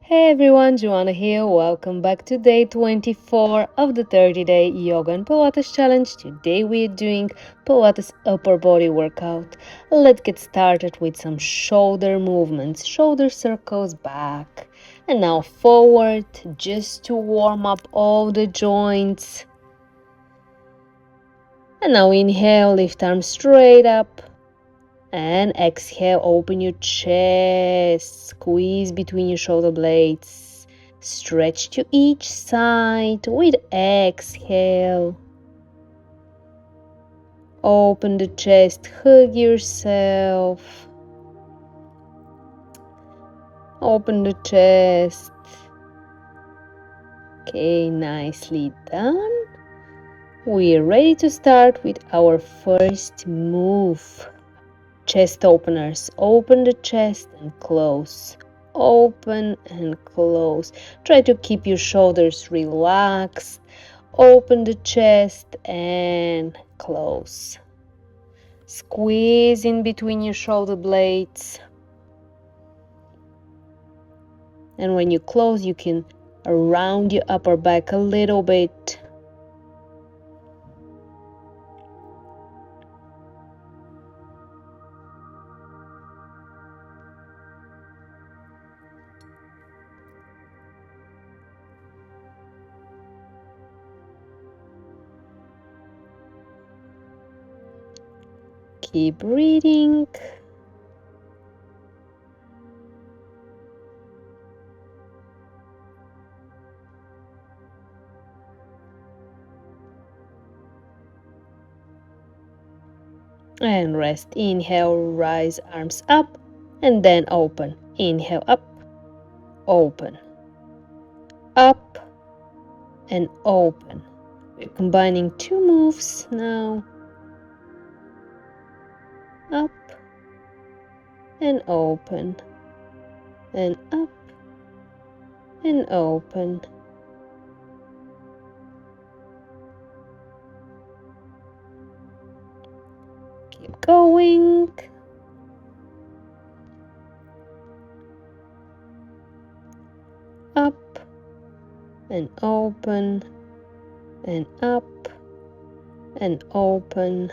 Hey everyone, Joana here. Welcome back to day 24 of the 30-day Yoga and Pilates challenge. Today we're doing Pilates upper body workout. Let's get started with some shoulder movements. Shoulder circles back and now forward just to warm up all the joints. And now inhale, lift arms straight up. And exhale, open your chest, squeeze between your shoulder blades, stretch to each side with exhale. Open the chest, hug yourself. Open the chest. Okay, nicely done. We're ready to start with our first move. Chest openers. Open the chest and close. Open and close. Try to keep your shoulders relaxed. Open the chest and close. Squeeze in between your shoulder blades. And when you close, you can round your upper back a little bit. Keep breathing. And rest. Inhale, rise arms up and then open. Inhale up, open, up and open. We're combining two moves now. Up and open and up and open. Keep going. Up and open and up and open.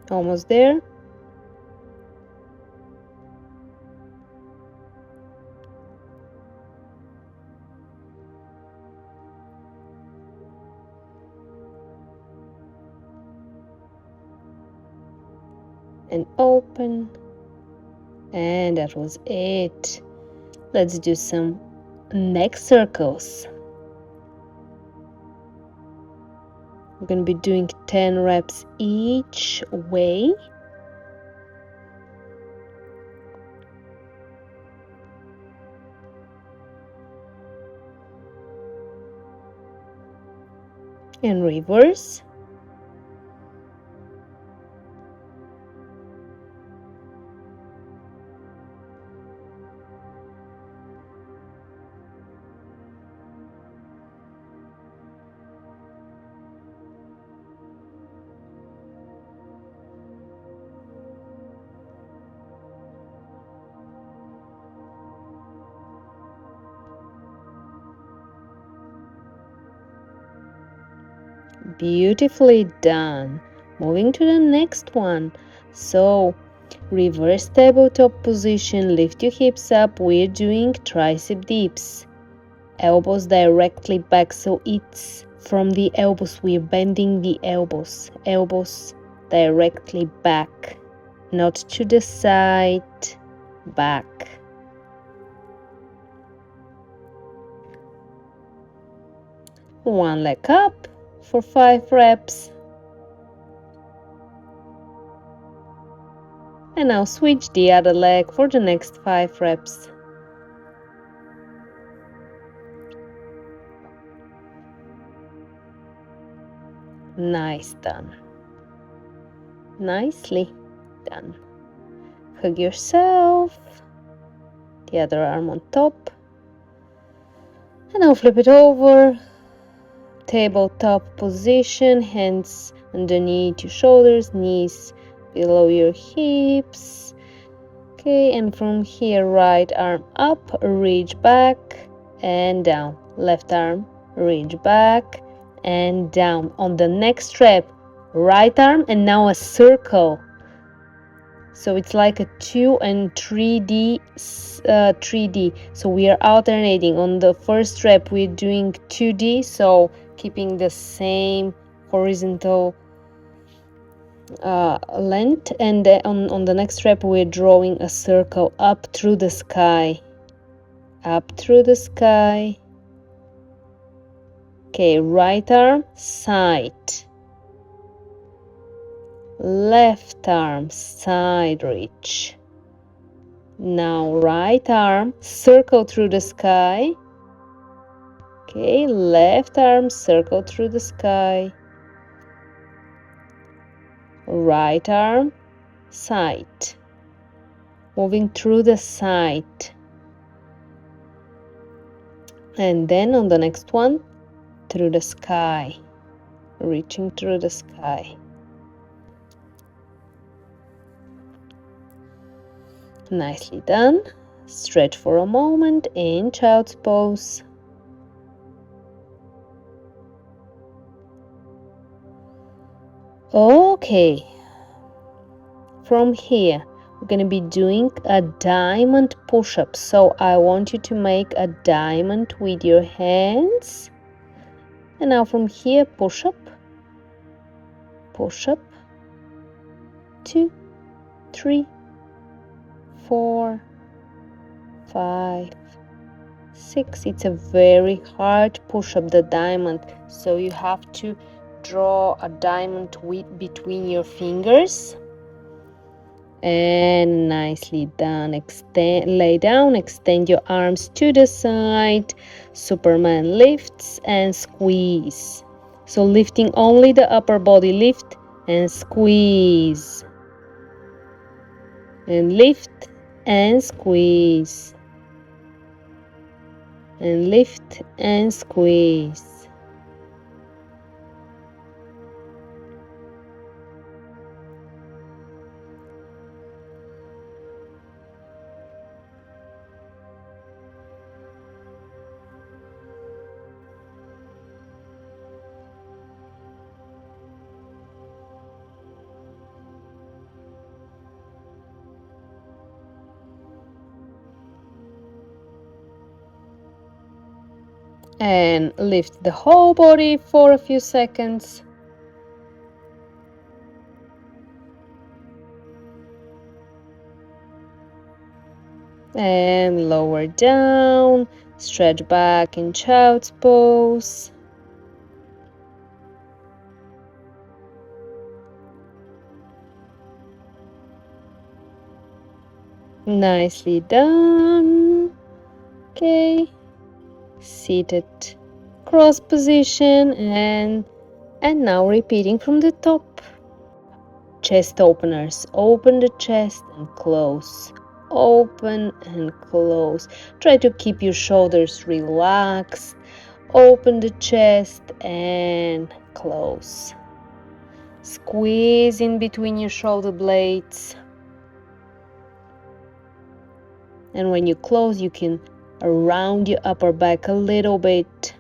Almost there. And open. And that was it. Let's do some neck circles. We're going to be doing 10 reps each way. And reverse. Beautifully done. Moving to the next one. So, reverse tabletop position. Lift your hips up. We're doing tricep dips. Elbows directly back. So it's from the elbows. We're bending the elbows. Elbows directly back. Not to the side. Back. One leg up for 5 reps. And now switch the other leg for the next 5 reps. Nice done. Nicely done. Hug yourself. The other arm on top. And now flip it over. Tabletop position, hands underneath your shoulders, knees below your hips. Okay, and from here, right arm up, reach back and down. Left arm, reach back and down. On the next rep, right arm and now a circle. So it's like a 2 and 3D. So we are alternating. On the first rep, we're doing 2D, so keeping the same horizontal length, and on the next rep we're drawing a circle up through the sky. Okay, right arm side, left arm side reach. Now right arm circle through the sky. Okay, left arm circle through the sky. Right arm side, moving through the side. And then on the next one, through the sky, reaching through the sky. Nicely done. Stretch for a moment in child's pose. Okay, from here we're going to be doing a diamond push-up. So I want you to make a diamond with your hands. And now from here, push up, 2, 3, 4, 5, 6. It's a very hard push-up, the diamond. So you have to draw a diamond between your fingers. And nicely done. Lay down, extend your arms to the side. Superman lifts and squeeze. So lifting only the upper body, lift and squeeze. And lift and squeeze. And lift and squeeze. And lift the whole body for a few seconds. And lower down, stretch back in child's pose. Nicely done. Okay, seated cross position, and now repeating from the top. Chest openers, open the chest and close, open and close. Try to keep your shoulders relaxed. Open the chest and close. Squeeze in between your shoulder blades. And when you close, you can round your upper back a little bit.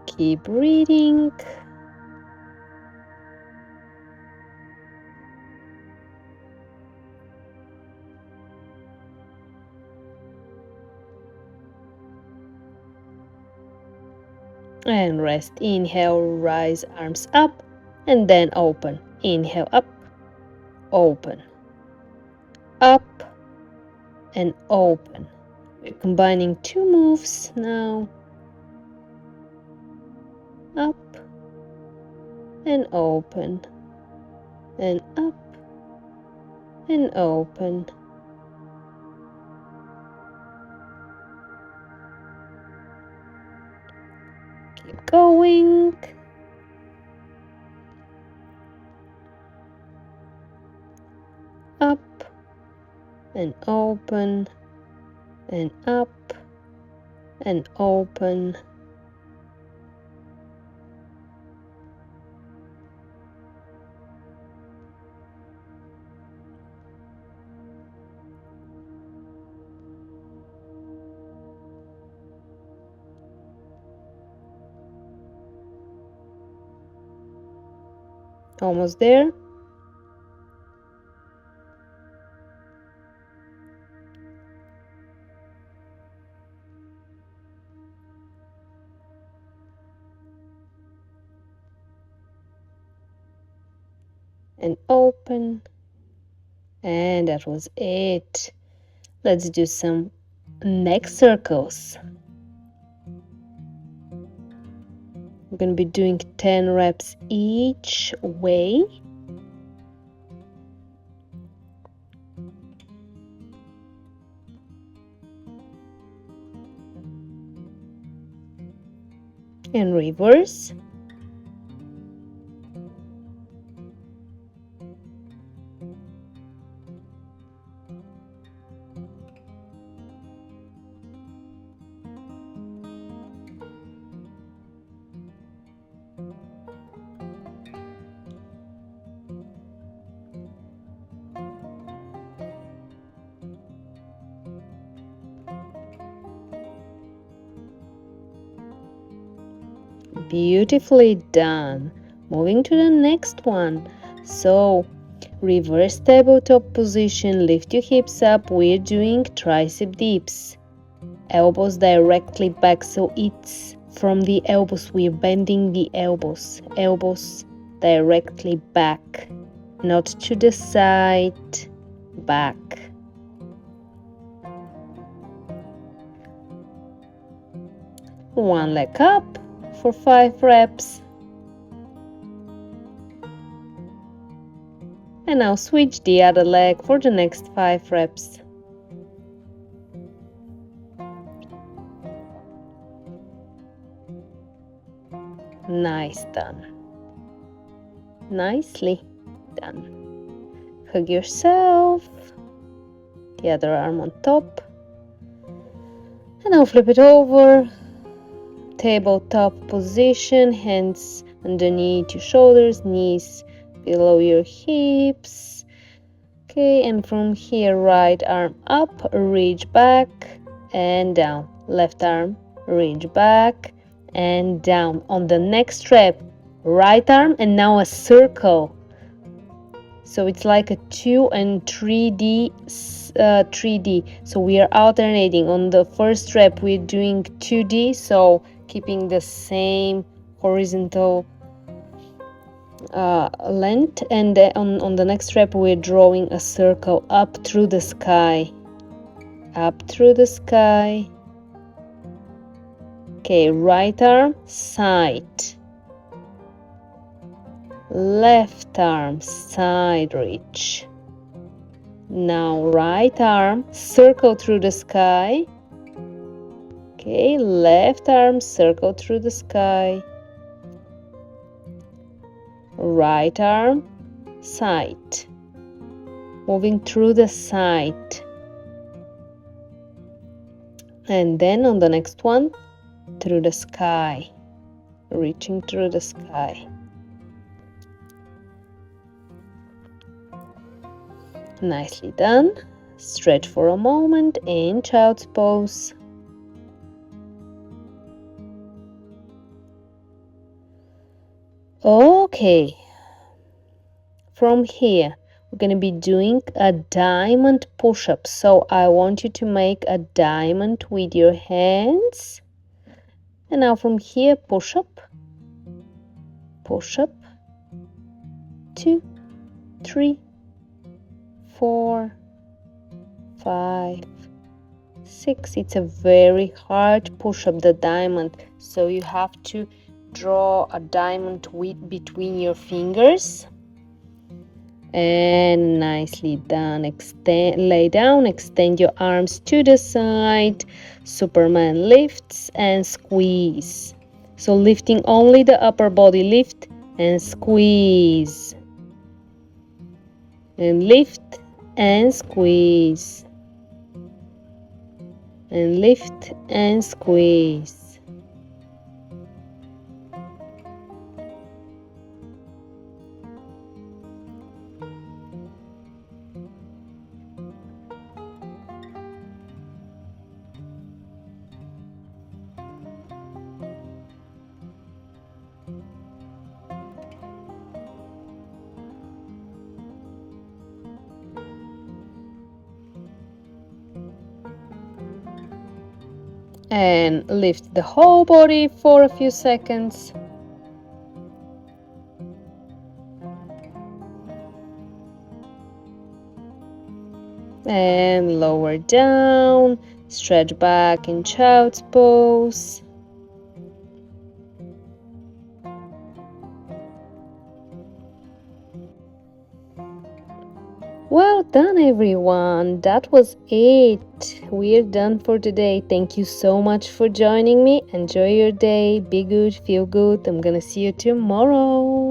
Keep breathing. And rest. Inhale, rise arms up and then open. Inhale, up, open, up and open. We're combining two moves now. Up and open, and up and open. Keep going. Up and open and up and open. Almost there. And open. And that was it. Let's do some neck circles. We're going to be doing 10 reps each way. And reverse. Beautifully done. Moving to the next one. So, reverse tabletop position, lift your hips up. We're doing tricep dips. Elbows directly back, so it's from the elbows. We're bending the elbows. Elbows directly back, not to the side, back. One leg up for 5 reps. And now switch the other leg for the next 5 reps. Nice done. Nicely done. Hug yourself. The other arm on top. And now flip it over. Tabletop position, hands underneath your shoulders, knees below your hips. Okay, and from here, right arm up, reach back and down. Left arm, reach back and down. On the next rep, right arm and now a circle. So it's like a 2 and 3D. So we are alternating. On the first rep, we're doing 2D, so keeping the same horizontal length, and on the next rep we're drawing a circle up through the sky. Up through the sky. Okay, right arm, side. Left arm, side reach. Now right arm, circle through the sky. Okay, left arm, circle through the sky. Right arm, side. Moving through the side. And then on the next one, through the sky. Reaching through the sky. Nicely done. Stretch for a moment in child's pose. Okay, from here we're going to be doing a diamond push-up. So I want you to make a diamond with your hands. And now from here, push-up, push-up, 2, 3, 4, 5, 6. It's a very hard push-up, the diamond. So you have to draw a diamond between your fingers. And nicely done. Lay down, extend your arms to the side. Superman lifts and squeeze. So lifting only the upper body, lift and squeeze. And lift and squeeze. And lift and squeeze. And lift the whole body for a few seconds. And lower down, stretch back in child's pose. Well done, everyone. That was it. We're done for today. Thank you so much for joining me. Enjoy your day. Be good, feel good. I'm gonna see you tomorrow.